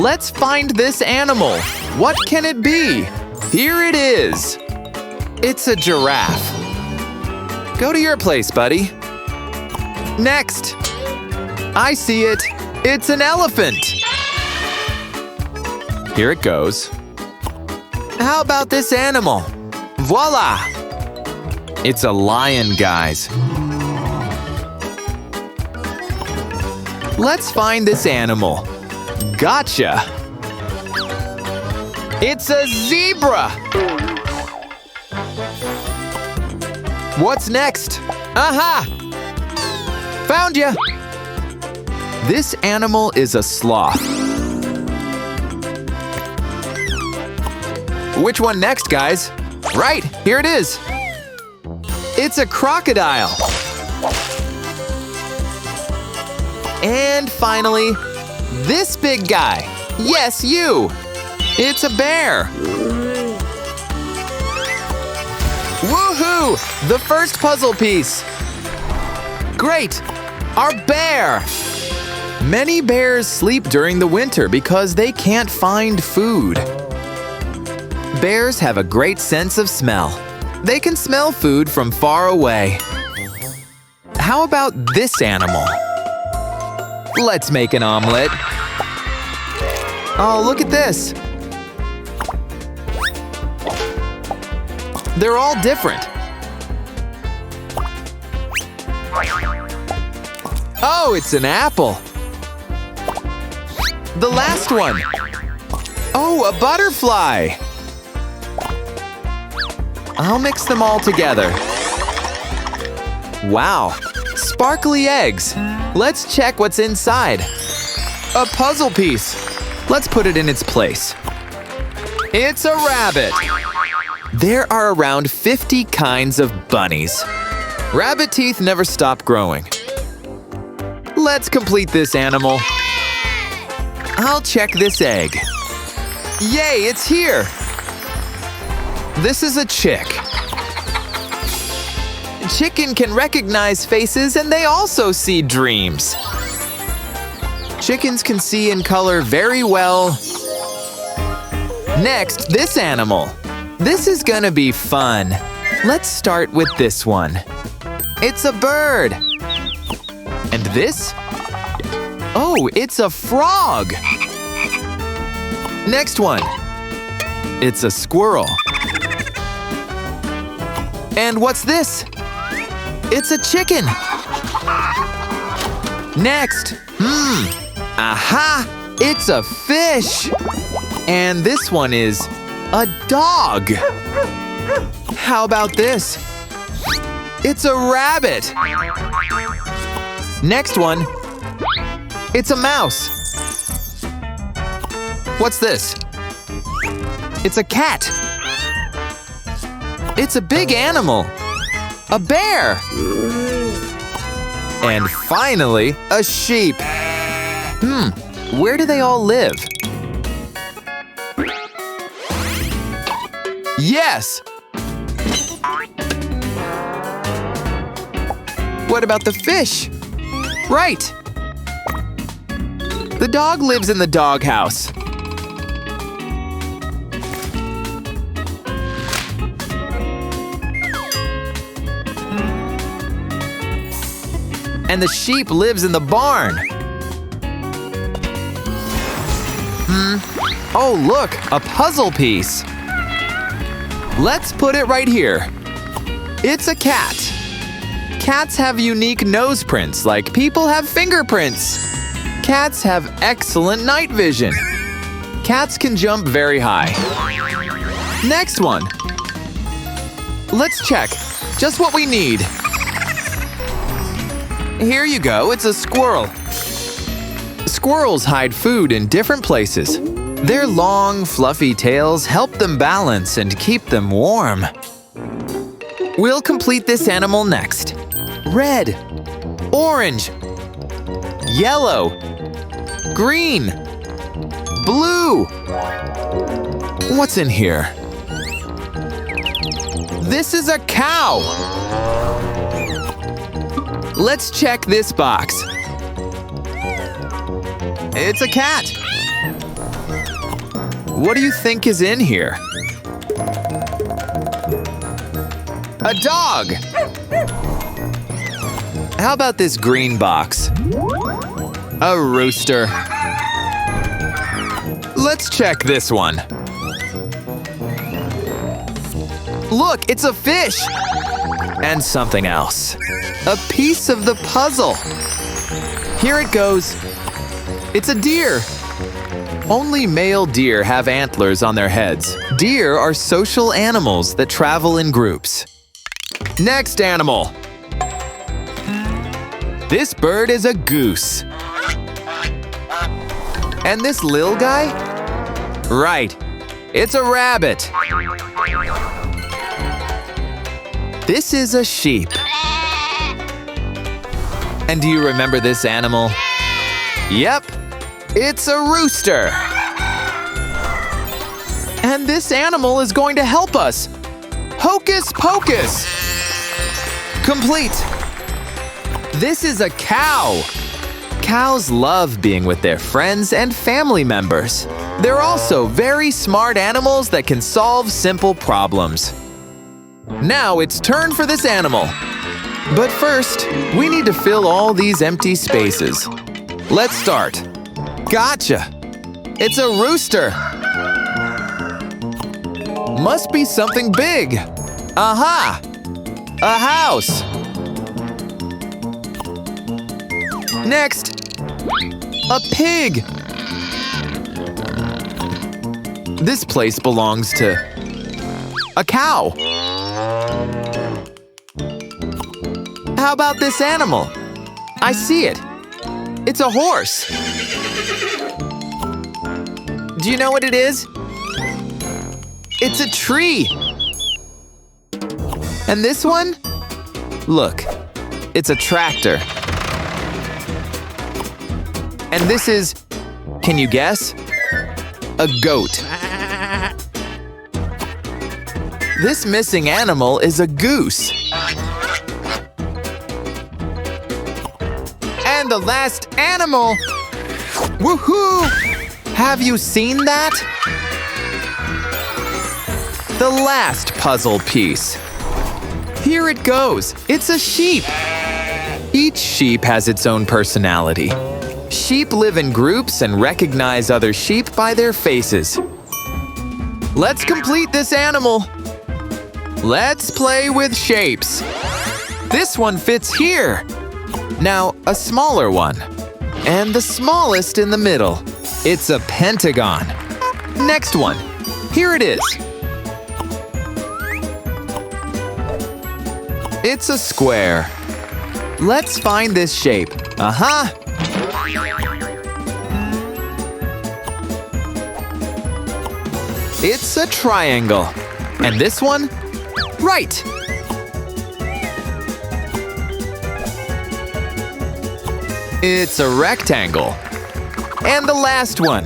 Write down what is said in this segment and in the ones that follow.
Let's find this animal. What can it be? Here it is. It's a giraffe. Go to your place, buddy. Next. I see it. It's an elephant. Here it goes. How about this animal? Voila! It's a lion, guys. Let's find this animal. Gotcha! It's a zebra! What's next? Aha! Found ya! This animal is a sloth. Which one next, guys? Right, here it is. It's a crocodile. And finally, this big guy. Yes, you. It's a bear. Woohoo! The first puzzle piece. Great! Our bear! Many bears sleep during the winter because they can't find food. Bears have a great sense of smell. They can smell food from far away. How about this animal? Let's make an omelet. Oh, look at this. They're all different. Oh, it's an apple. The last one. Oh, a butterfly. I'll mix them all together. Wow, sparkly eggs. Let's check what's inside. A puzzle piece. Let's put it in its place. It's a rabbit. There are around 50 kinds of bunnies. Rabbit teeth never stop growing. Let's complete this animal. I'll check this egg. Yay, it's here! This is a chick. Chicken can recognize faces and they also see dreams. Chickens can see in color very well. Next, this animal. This is gonna be fun. Let's start with this one. It's a bird. And this? Oh, it's a frog. Next one. It's a squirrel. And what's this? It's a chicken. Next. Aha! It's a fish. And this one is a dog. How about this? It's a rabbit. Next one. It's a mouse. What's this? It's a cat. It's a big animal. A bear. And finally, a sheep. Where do they all live? Yes! What about the fish? Right! The dog lives in the doghouse. And the sheep lives in the barn. Oh, look, a puzzle piece. Let's put it right here. It's a cat. Cats have unique nose prints like people have fingerprints. Cats have excellent night vision. Cats can jump very high. Next one. Let's check. Just what we need. Here you go, it's a squirrel. Squirrels hide food in different places. Their long, fluffy tails help them balance and keep them warm. We'll complete this animal next. Red, orange, yellow, green, blue. What's in here? This is a cow. Let's check this box. It's a cat. What do you think is in here? A dog! How about this green box? A rooster. Let's check this one. Look, it's a fish! And something else. A piece of the puzzle. Here it goes. It's a deer. Only male deer have antlers on their heads. Deer are social animals that travel in groups. Next animal. This bird is a goose. And this little guy? Right, it's a rabbit. This is a sheep. And do you remember this animal? Yep, it's a rooster. And this animal is going to help us. Hocus pocus! Complete. This is a cow. Cows love being with their friends and family members. They're also very smart animals that can solve simple problems. Now it's turn for this animal. But first, we need to fill all these empty spaces. Let's start. Gotcha! It's a rooster. Must be something big. Aha! A house. Next, a pig. This place belongs to a cow. How about this animal? I see it. It's a horse. Do you know what it is? It's a tree. And this one? Look, it's a tractor. And this is, can you guess? A goat. This missing animal is a goose. And the last animal! Woohoo! Have you seen that? The last puzzle piece. Here it goes. It's a sheep. Each sheep has its own personality. Sheep live in groups and recognize other sheep by their faces. Let's complete this animal. Let's play with shapes. This one fits here. Now, a smaller one. And the smallest in the middle. It's a pentagon. Next one. Here it is. It's a square. Let's find this shape. Aha! It's a triangle. And this one? Right! It's a rectangle. And the last one.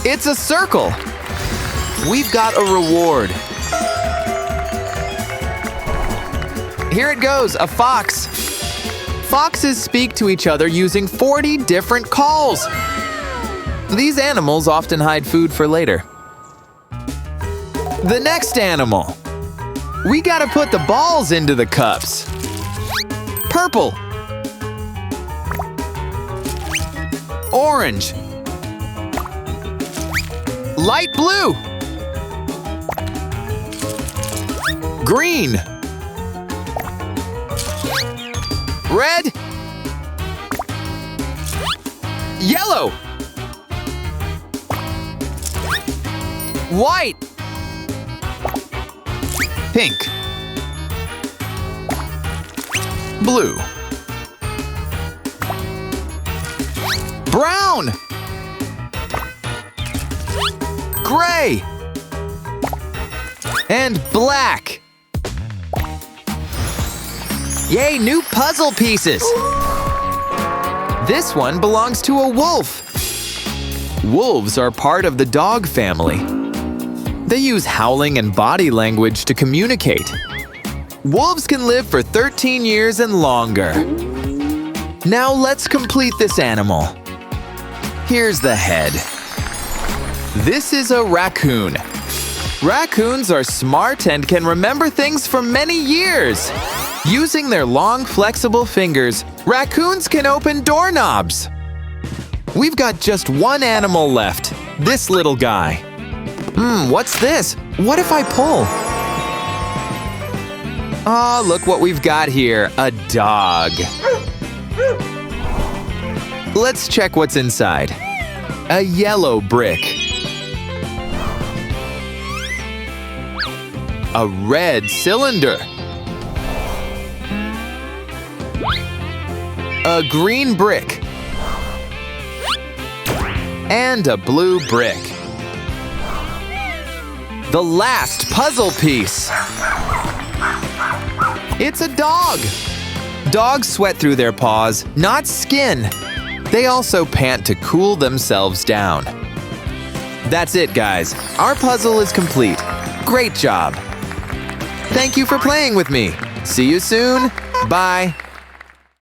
It's a circle. We've got a reward. Here it goes, a fox. Foxes speak to each other using 40 different calls. These animals often hide food for later. The next animal. We gotta put the balls into the cups. Purple. Orange. Light blue. Green. Red. Yellow. White. Pink. Blue. Brown. Gray. And black. Yay, new puzzle pieces! This one belongs to a wolf. Wolves are part of the dog family. They use howling and body language to communicate. Wolves can live for 13 years and longer. Now let's complete this animal. Here's the head. This is a raccoon. Raccoons are smart and can remember things for many years. Using their long, flexible fingers, raccoons can open doorknobs. We've got just one animal left, this little guy. What's this? What if I pull? Oh, look what we've got here, a dog. Let's check what's inside. A yellow brick. A red cylinder. A green brick. And a blue brick. The last puzzle piece. It's a dog. Dogs sweat through their paws, not skin. They also pant to cool themselves down. That's it, guys. Our puzzle is complete. Great job. Thank you for playing with me. See you soon. Bye.